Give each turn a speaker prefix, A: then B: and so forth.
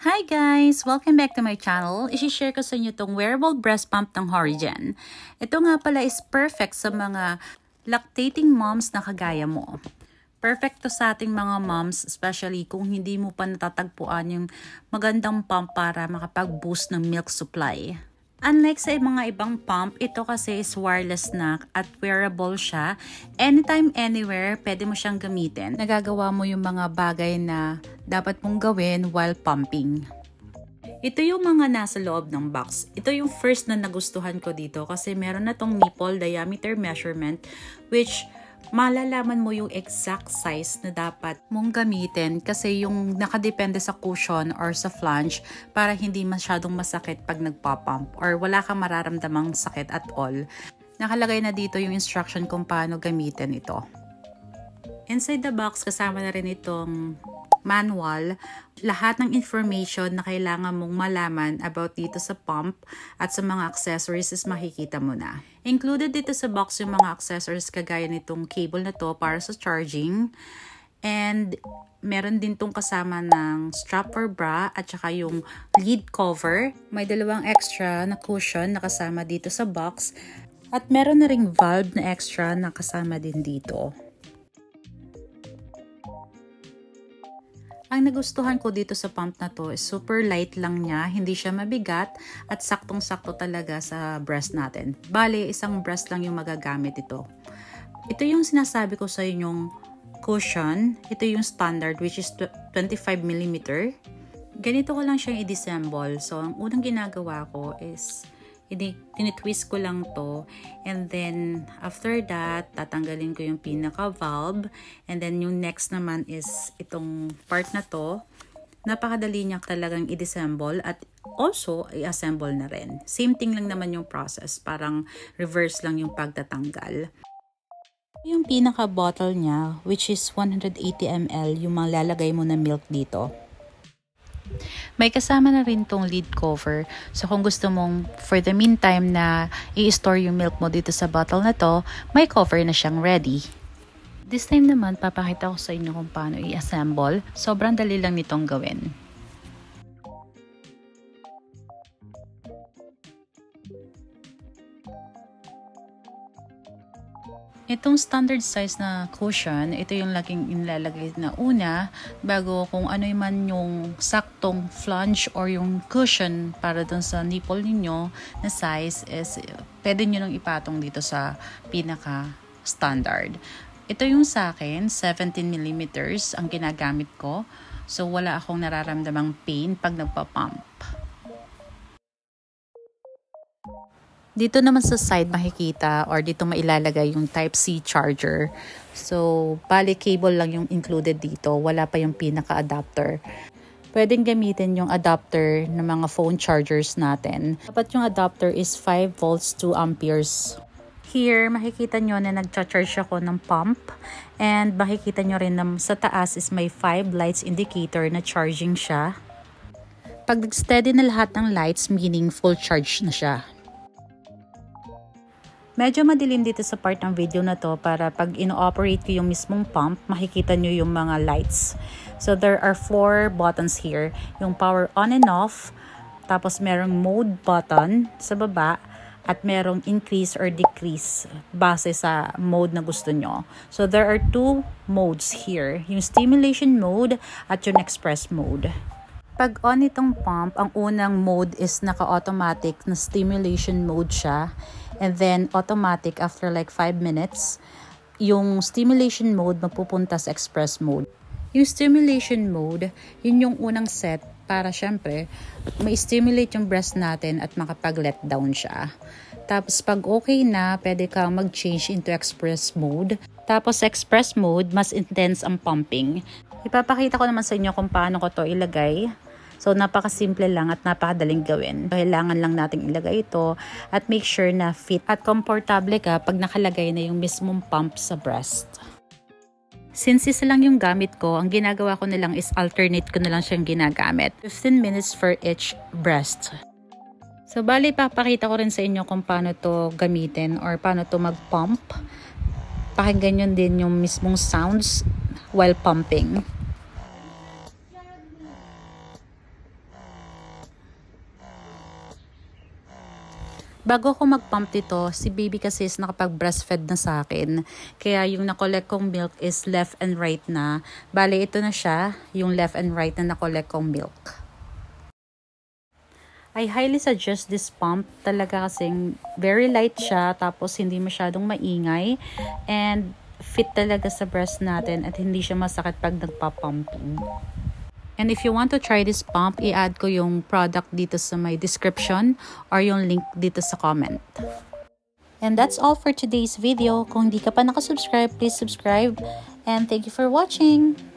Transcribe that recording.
A: Hi guys! Welcome back to my channel. I-share ko sa inyo itong wearable breast pump ng Horigen. Ito nga pala is perfect sa mga lactating moms na kagaya mo. Perfect to sa ating mga moms, especially kung hindi mo pa natatagpuan yung magandang pump para makapag-boost ng milk supply. Unlike sa mga ibang pump, ito kasi is wireless na at wearable siya. Anytime, anywhere, pwede mo siyang gamitin. Nagagawa mo yung mga bagay na dapat mong gawin while pumping. Ito yung mga nasa loob ng box. Ito yung first na nagustuhan ko dito kasi meron na tong nipple diameter measurement which malalaman mo yung exact size na dapat mong gamitin kasi yung nakadepende sa cushion or sa flange para hindi masyadong masakit pag nagpapump or wala kang mararamdamang sakit at all. Nakalagay na dito yung instruction kung paano gamitin ito. Inside the box, kasama na rin itong manual, lahat ng information na kailangan mong malaman about dito sa pump at sa mga accessories is makikita mo na. Included dito sa box yung mga accessories kagaya nitong cable na to para sa charging. And meron din tong kasama ng strap for bra at saka yung lid cover. May dalawang extra na cushion na kasama dito sa box. At meron na ring valve na extra na kasama din dito. Ang nagustuhan ko dito sa pump na to is super light lang niya, hindi siya mabigat at saktong-sakto talaga sa breast natin. Bale, isang breast lang yung magagamit ito. Ito yung sinasabi ko sa inyong cushion. Ito yung standard which is 25mm. Ganito ko lang siyang i-disassemble. So, ang unang ginagawa ko is tinitwist ko lang to, and then after that tatanggalin ko yung pinaka valve, and then yung next naman is itong part na to. Napakadali niya talagang i-disassemble at also i-assemble na rin. Same thing lang naman yung process, parang reverse lang yung pagtatanggal. Yung pinaka bottle niya which is 180 ml yung malalagay mo na milk dito. May kasama na rin tong lid cover. So kung gusto mong for the meantime na i-store yung milk mo dito sa bottle na to, may cover na siyang ready. This time naman, papakita ko sa inyo kung paano i-assemble. Sobrang dali lang nitong gawin. Itong standard size na cushion, ito yung laging inlalagay na una bago kung ano man yung saktong flange or yung cushion para dun sa nipple ninyo na size is pwede nyo nang ipatong dito sa pinaka standard. Ito yung sa akin, 17mm ang ginagamit ko. So wala akong nararamdamang pain pag nagpa-pump. Dito naman sa side makikita or dito mailalagay yung Type-C charger. So, bali cable lang yung included dito. Wala pa yung pinaka-adapter. Pwedeng gamitin yung adapter ng mga phone chargers natin. Dapat yung adapter is 5 volts 2 amperes. Here, makikita nyo na nag-charge ako ng pump. And makikita nyo rin na sa taas is may 5 lights indicator na charging siya. Pag nag-steady na lahat ng lights, meaning full charge na siya. Medyo madilim dito sa part ng video na to para pag ino-operate ko yung mismong pump, makikita nyo yung mga lights. So there are 4 buttons here. Yung power on and off, tapos merong mode button sa baba, at merong increase or decrease base sa mode na gusto nyo. So there are 2 modes here. Yung stimulation mode at yung express mode. Pag on itong pump, ang unang mode is naka-automatic na stimulation mode siya. And then automatic after like 5 minutes, yung stimulation mode mapupunta sa express mode. Yung stimulation mode, yun yung unang set para syempre ma-stimulate yung breast natin at makapag-let down siya. Tapos pag okay na, pwede kang mag-change into express mode. Tapos express mode, mas intense ang pumping. Ipapakita ko naman sa inyo kung paano ko to ilagay. So, napakasimple lang at napakadaling gawin. Kailangan lang nating ilagay ito at make sure na fit at komportable ka pag nakalagay na yung mismong pump sa breast. Since isa lang yung gamit ko, ang ginagawa ko na lang is alternate ko na lang siyang ginagamit. 15 minutes for each breast. So, bali papakita ko rin sa inyo kung paano to gamitin or paano to mag-pump. Pakinggan nyo din yung mismong sounds while pumping. Bago ako mag-pump dito, si baby kasi is nakapag-breastfed na sa akin. Kaya yung na-collect kong milk is left and right na. Bale, ito na siya, yung left and right na na-collect kong milk. I highly suggest this pump. Talaga kasing very light siya, tapos hindi masyadong maingay. And fit talaga sa breast natin at hindi siya masakit pag nagpa-pumping. And if you want to try this pump, i-add ko yung product dito sa my description or yung link dito sa comment. And that's all for today's video. Kung hindi ka pa nakasubscribe, please subscribe. And thank you for watching!